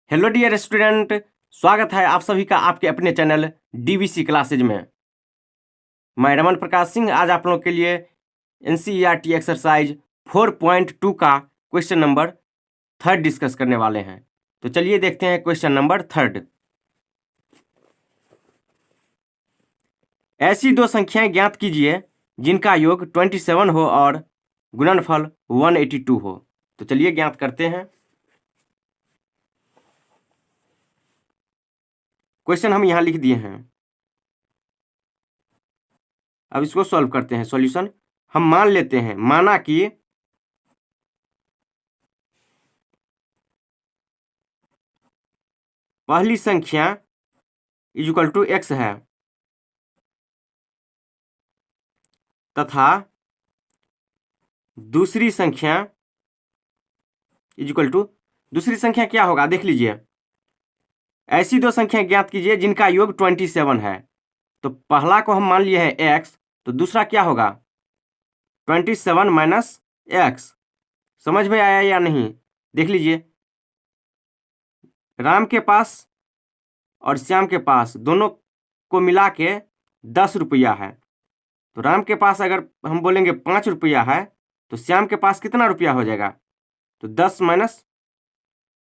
Hello dear student, स्वागत है आप सभी का आपके अपने चैनल डीवीसी क्लासेज में। मैं रमन प्रकाश सिंह आज आप लोगों के लिए एनसीईआरटी एक्सरसाइज 4.2 का क्वेश्चन नंबर 3 डिस्कस करने वाले हैं। तो चलिए देखते हैं क्वेश्चन नंबर 3। ऐसी दो संख्याएं ज्ञात कीजिए जिनका योग 27 हो और गुणनफल 182 हो। तो चलिए ज्ञात करते हैं। क्वेश्चन हम यहाँ लिख दिए हैं, अब इसको सॉल्व करते हैं। सॉल्यूशन हम मान लेते हैं, माना कि पहली संख्या इक्वल टू x है तथा दूसरी संख्या इक्वल टू दूसरी संख्या क्या होगा देख लीजिए। ऐसी दो संख्या ज्ञात कीजिए जिनका योग 27 है। तो पहला को हम मान लिए हैं x, तो दूसरा क्या होगा 27 माइनस एक्स। समझ में आया या नहीं देख लीजिए। राम के पास और श्याम के पास दोनों को मिला के 10 रुपया है। तो राम के पास अगर हम बोलेंगे 5 रुपया है तो श्याम के पास कितना रुपया हो जाएगा, तो 10 माइनस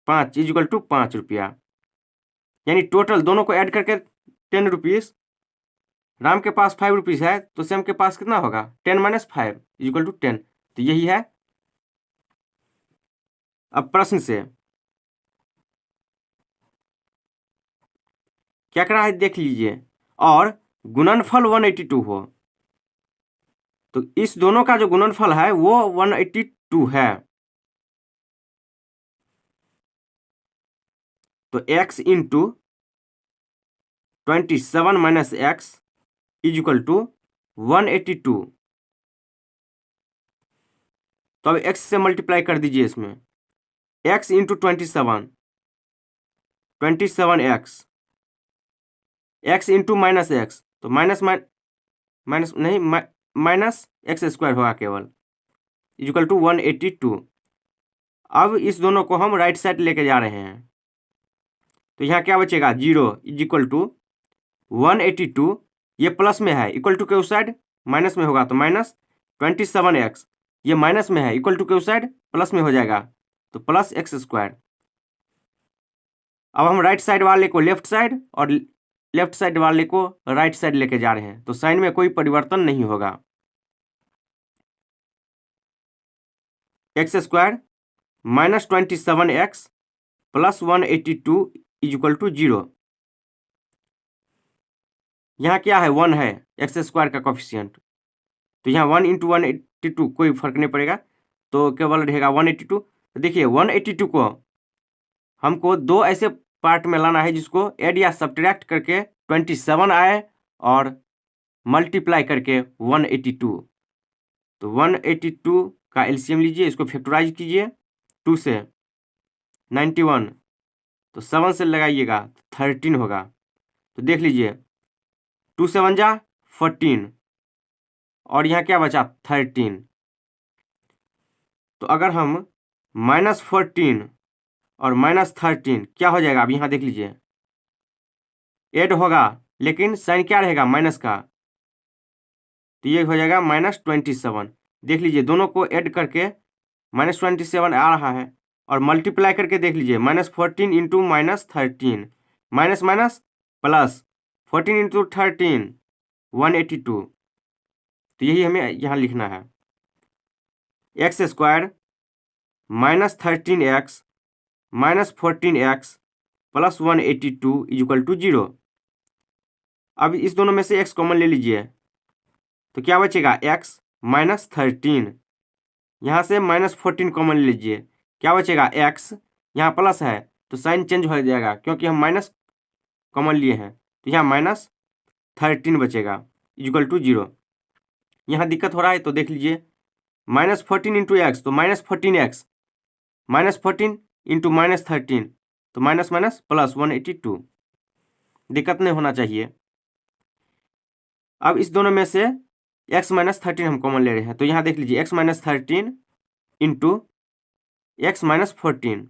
5 इक्वल टू 5 रुपया। यानी टोटल दोनों को ऐड करके 10 रुपीज़। राम के पास 5 रुपीज़ है तो श्याम के पास कितना होगा 10 माइनस 5 इक्वल टू 10। तो यही है। अब प्रश्न से क्या करा है देख लीजिए, और गुणनफल 182 हो। तो इस दोनों का जो गुणनफल है वो 182 है। तो x into 27 minus x is equal to 182। तो अब x से मल्टीप्लाई कर दीजिए इसमें। x into 27 x into minus x, तो माइनस नहीं माइनस एक्स स्क्वायर होगा केवल, इक्वल टू 182। अब इस दोनों को हम राइट साइड लेके जा रहे हैं। तो यहाँ क्या बचेगा 0 इज इक्वल टू 182। ये प्लस में है, इक्वल टू के उस साइड माइनस में होगा तो माइनस 27x। ये माइनस में है, इक्वल टू के उस साइड प्लस में हो जाएगा तो प्लस एक्स स्क्वायर। अब हम राइट साइड वाले को लेफ्ट साइड और लेफ्ट साइड वाले को राइट साइड लेके जा रहे हैं। तो साइन में कोई परिवर्तन नहीं होगा। X square minus 27x plus 182 is equal to 0। यहाँ क्या है 1 है, एक्स स्क्वायर का कोफिशिएंट। तो यहाँ 1 इंटू 182 कोई फर्क नहीं पड़ेगा, तो केवल रहेगा 182। तो देखिए 182 को हमको दो ऐसे पार्ट में लाना है जिसको ऐड या सब्ट्रैक्ट करके 27 आए और मल्टीप्लाई करके 182। तो 182 का एलसीएम लीजिए, इसको फैक्टराइज कीजिए 2 से 91, तो 7 से लगाइएगा 13 होगा। तो देख लीजिए 2 से 1 जा 14 और यहाँ क्या बचा 13। तो अगर हम -14 और -13 क्या हो जाएगा, अब यहाँ देख लीजिए ऐड होगा लेकिन साइन क्या रहेगा माइनस का, तो ये हो जाएगा -27। देख लीजिए दोनों को ऐड करके -27 आ रहा है और मल्टीप्लाई करके देख लीजिए -14 into -13 minus minus plus 14 into 13 182। तो यही हमें यहाँ लिखना है। X square -13x -14x plus 182 is equal to 0। अब इस दोनों में से x कॉमन ले लीजिए, तो क्या बचेगा x -13। यहाँ से -14 कॉमन ले लीजिए, क्या बचेगा x। यहाँ प्लस है तो साइन चेंज हो जाएगा क्योंकि हम माइनस कॉमन लिए हैं। तो यहाँ -13 बचेगा इक्वल टू 0। यहाँ दिक्कत हो रहा है तो देख लीजिए -14 इंटू एक्स, तो -14x -14 इंटू -13, तो माइनस माइनस प्लस 182। दिक्कत नहीं होना चाहिए। अब इस दोनों में से x -13 हम कॉमन ले रहे हैं, तो यहाँ देख लीजिए x -13 into x -14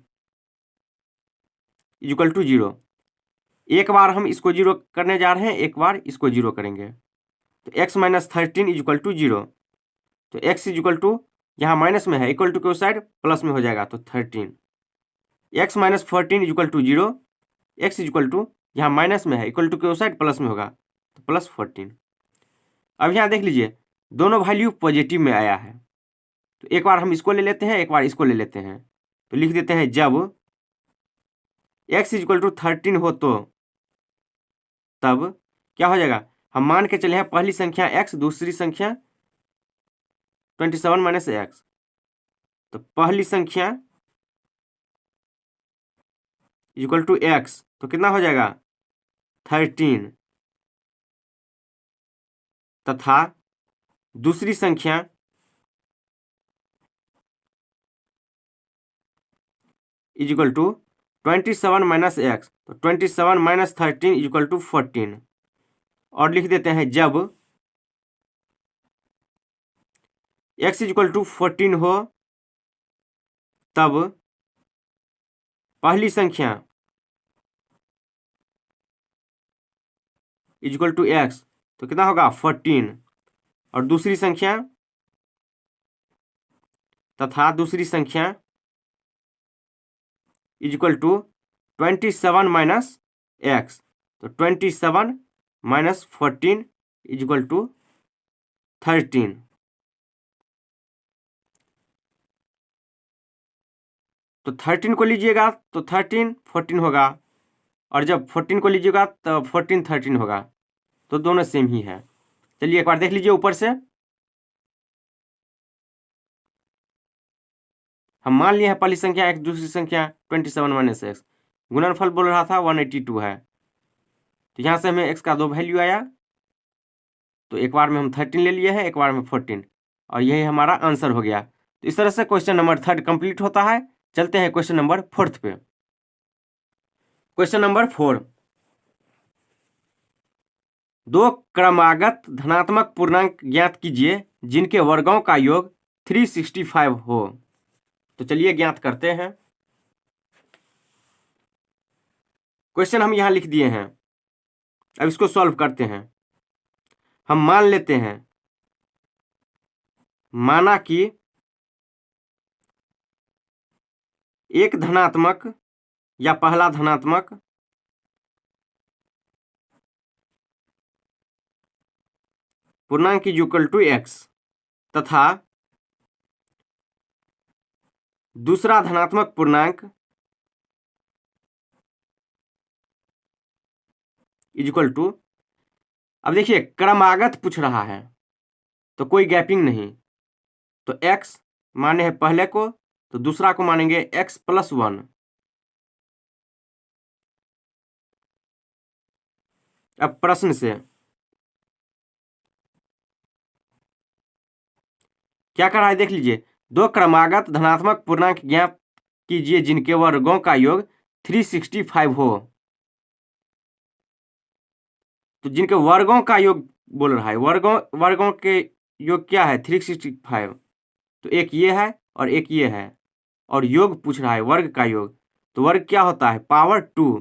equal to 0। एक बार हम इसको 0 करने जा रहे हैं, एक बार इसको 0 करेंगे। तो x माइनस 13 इक्वल टू 0। तो x इक्वल टू यहाँ माइनस में है, इक्वल टू के उस साइड प्लस में हो जाएगा, तो 13। x minus 14 equal to 0। x equal to यहाँ माइनस में है, इक्वल टू के उस साइड प्लस में होगा, तो प्लस 14। अब यहाँ देख लीजिए दोनों वैल्यू पॉजिटिव में आया है। तो एक बार हम इसको ले लेते हैं, एक बार इसको ले लेते हैं। तो लिख देते हैं जब x इक्वल टू 13 हो तो तब क्या हो जाएगा, हम मान के चले हैं पहली संख्या x, दूसरी संख्या 27 माइनस एक्स। तो पहली संख्या इक्वल टू x, तो कितना हो जाएगा 13, तथा दूसरी संख्या इक्वल टू 27 माइनस एक्स। तो 27 माइनस 13 इक्वल टू 14। और लिख देते हैं जब x इक्वल टू 14 हो तब पहली संख्या इक्वल टू x, तो कितना होगा 14, और दूसरी संख्या तथा दूसरी संख्या इक्वल टू 27 माइनस एक्स। तो 27 माइनस 14 इक्वल टू 13। तो 13 को लीजिएगा तो 13 14 होगा, और जब 14 को लीजिएगा तो 14 13 होगा, तो दोनों सेम ही है। चलिए एक बार देख लीजिए ऊपर से। हम मान लिए हैं पहली संख्या x, दूसरी संख्या 27 माइनस एक्स, गुणनफल बोल रहा था 182 है। तो यहाँ से हमें x का दो वैल्यू आया, तो एक बार में हम 13 ले लिए हैं, एक बार में 14, और यही हमारा आंसर हो गया। तो इस तरह से क्वेश्चन नंबर 3 कंप्लीट होता है। चलते हैं क्वेश्चन नंबर 4 पे। क्वेश्चन नंबर 4, दो क्रमागत धनात्मक पूर्णांक ज्ञात कीजिए जिनके वर्गों का योग 365 हो। तो चलिए ज्ञात करते हैं। क्वेश्चन हम यहां लिख दिए हैं, अब इसको सॉल्व करते हैं। हम मान लेते हैं, माना कि एक धनात्मक या पहला धनात्मक पूर्णांक इक्वल टू x तथा दूसरा धनात्मक पूर्णांक इक्वल टू, अब देखिए क्रमागत पूछ रहा है तो कोई गैपिंग नहीं। तो x माने हैं पहले को, तो दूसरा को मानेंगे x प्लस 1। अब प्रश्न से क्या कर रहा है देख लीजिए, दो क्रमागत धनात्मक पूर्णांक ज्ञात कीजिए जिनके वर्गों का योग 365 हो। तो जिनके वर्गों का योग बोल रहा है, वर्गों के योग क्या है 365। तो एक ये है और एक ये है, और योग पूछ रहा है वर्ग का योग। तो वर्ग क्या होता है पावर 2।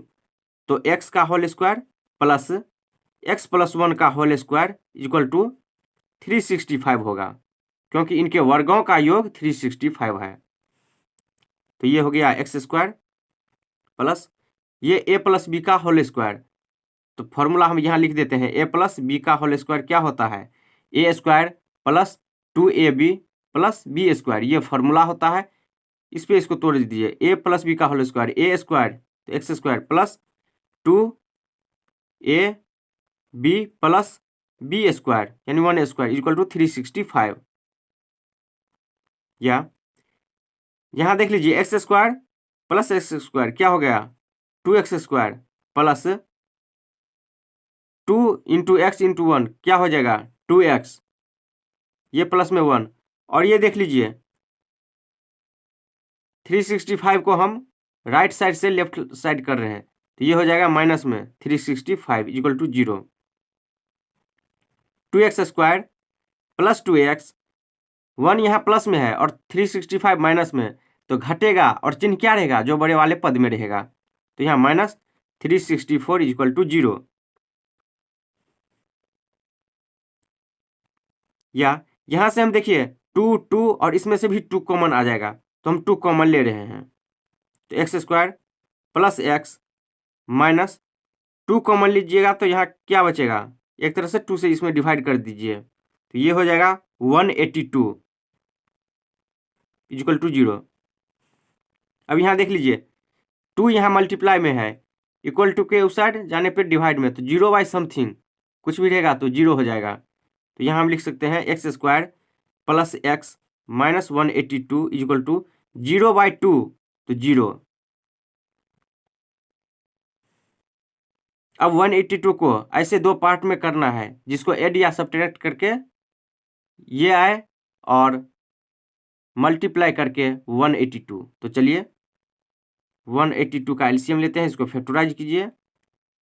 तो x का whole square plus x plus 1 का होल स्क्वायर इक्वल टू 365 होगा, क्योंकि इनके वर्गों का योग 365 है। तो ये हो गया एक्स स्क्वायर प्लस ये a प्लस बी का होल स्क्वायर। तो फॉर्मूला हम यहाँ लिख देते हैं, a प्लस बी का होल स्क्वायर क्या होता है a square plus 2ab plus b square, ये फॉर्मूला होता है। इस पे इसको तोड़ दीजिए, a प्लस बी का होल स्क्वायर a स्क्वायर, तो x square plus 2ab plus b square यानी 1 स्क्वायर इक्वल टू 365। या यहाँ देख लीजिए x square plus x square क्या हो गया 2x square plus 2 into x into 1 क्या हो जाएगा 2x, ये प्लस में 1। और ये देख लीजिए 365 को हम राइट साइड से लेफ्ट साइड कर रहे हैं, तो ये हो जाएगा माइनस में 365 equal to 0। 2x square plus 2x, 1 यहाँ प्लस में है और 365 माइनस में, तो घटेगा और चिन्ह क्या रहेगा जो बड़े वाले पद में रहेगा। तो यहाँ -364 इक्वल टू 0। या यहाँ से हम देखिए 2 2 और इसमें से भी 2 कॉमन आ जाएगा, तो हम 2 कॉमन ले रहे हैं। तो x square plus x minus 2 common लीजिएगा तो यहाँ क्या बचेगा, एक तरह से 2 से इसमें डिवाइड कर दीजिए, तो ये हो जाएगा 182 इक्वल टू 0। अब यहाँ देख लीजिए 2 यहाँ मल्टीप्लाई में है, इक्वल टू के उस साइड जाने पे डिवाइड में, तो 0 बाई समथिंग कुछ भी रहेगा तो 0 हो जाएगा। तो यहाँ हम लिख सकते हैं x square plus x minus 182 equal to 0/2, तो 0। अब 182 को ऐसे 2 पार्ट में करना है, जिसको ऐड या सब्ट्रैक्ट करके ये आए और मल्टीप्लाई करके 182। तो चलिए 182 का एलसीएम लेते हैं, इसको फैक्टराइज कीजिए।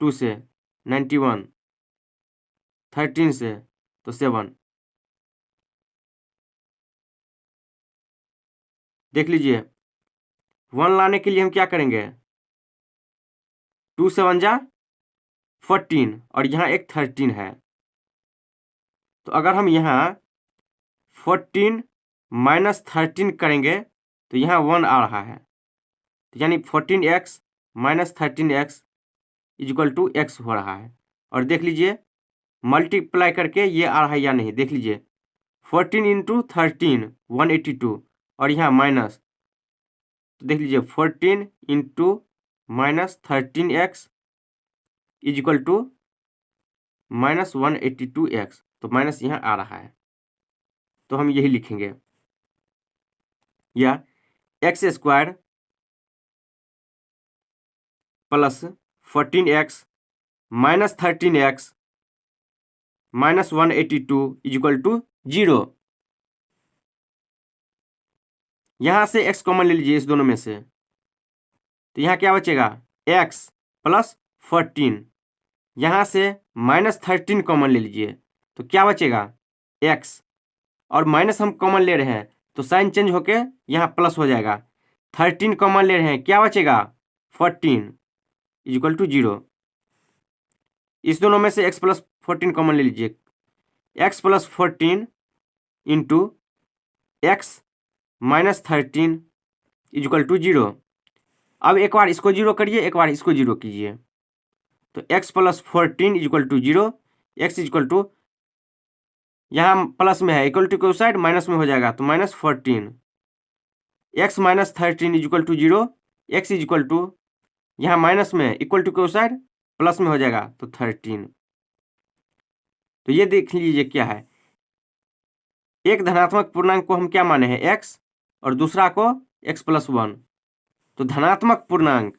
2 से 91, 13 से तो 7। देख लीजिए 1 लाने के लिए हम क्या करेंगे, 2 से 1 जा 14 और यहाँ एक 13 है, तो अगर हम यहाँ 14 माइनस 13 करेंगे तो यहाँ 1 आ रहा है, तो यानी 14x minus 13x equal to x हो रहा है। और देख लीजिए मल्टीप्लाई करके ये आ रहा है या नहीं, देख लीजिए 14 इंटू 13 182 और यहाँ माइनस, तो देख लीजिए 14 into minus 13x equal to minus 182x, तो माइनस यहाँ आ रहा है, तो हम यही लिखेंगे, या x square plus 14x minus 13x minus 182 equal to 0। यहाँ से x कॉमन ले लीजिए इस दोनों में से, तो यहाँ क्या बचेगा x प्लस 14, यहाँ से माइनस 13 कॉमन ले लीजिए, तो क्या बचेगा x, और माइनस हम कॉमन ले रहे हैं तो साइन चेंज होके यहाँ प्लस हो जाएगा। 13 कॉमन ले रहे हैं, क्या बचेगा 14 इक्वल टू 0। इस दोनों में से x प्लस 14 कॉमन ले लीजिए, x plus 14 into x minus 13 equal to 0। अब एक बार इसको 0 करिए, एक बार इसको 0 कीजिए, तो x plus 14 equal to 0, x equal to यहाँ प्लस में है, इक्वल टू के साइड माइनस में हो जाएगा, तो minus 14, x minus 13 equal to 0, x equal to यहाँ माइनस में इक्वल टू के साइड प्लस में हो जाएगा, तो 13। तो ये देख लीजिए क्या है, एक धनात्मक पूर्णांक को हम क्या माने हैं x और दूसरा को x प्लस 1, तो धनात्मक पूर्णांक,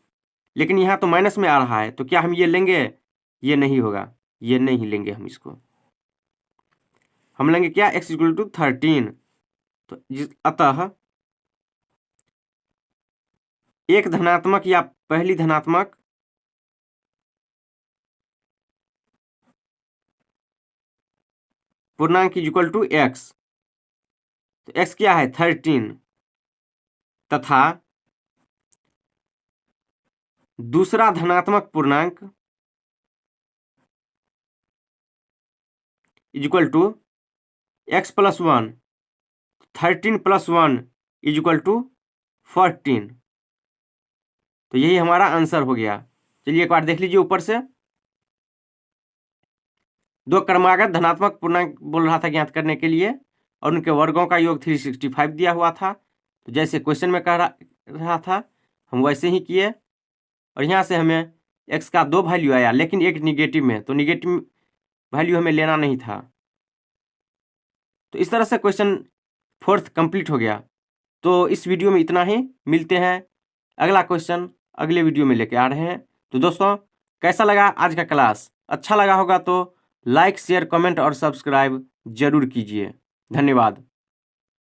लेकिन यहाँ तो माइनस में आ रहा है, तो क्या हम ये लेंगे, ये नहीं होगा, ये नहीं लेंगे हम इसको, हम लेंगे क्या x इक्वल टू 13। तो अतः एक धनात्मक या पहली धनात्मक पूर्णांक इक्वल टू x, तो x क्या है 13, तथा दूसरा धनात्मक पूर्णांक equal to x plus 1, 13 plus 1 equal to 14। तो यही हमारा आंसर हो गया। चलिए एक बार देख लीजिए ऊपर से, दो क्रमागत धनात्मक पूर्णांक बोल रहा था ज्ञात करने के लिए, और उनके वर्गों का योग 365 दिया हुआ था, तो जैसे क्वेश्चन में कह रहा था हम वैसे ही किए, और यहाँ से हमें x का 2 वैल्यू आया, लेकिन एक निगेटिव में, तो निगेटिव वैल्यू हमें लेना नहीं था। तो इस तरह से क्वेश्चन 4th कंप्लीट हो गया। तो इस वीडियो में इतना ही, मिलते हैं अगला क्वेश्चन अगले वीडियो में लेके आ रहे हैं। तो दोस्तों कैसा लगा आज का क्लास, अच्छा लगा होगा तो लाइक शेयर कमेंट और सब्सक्राइब जरूर कीजिए। धन्यवाद।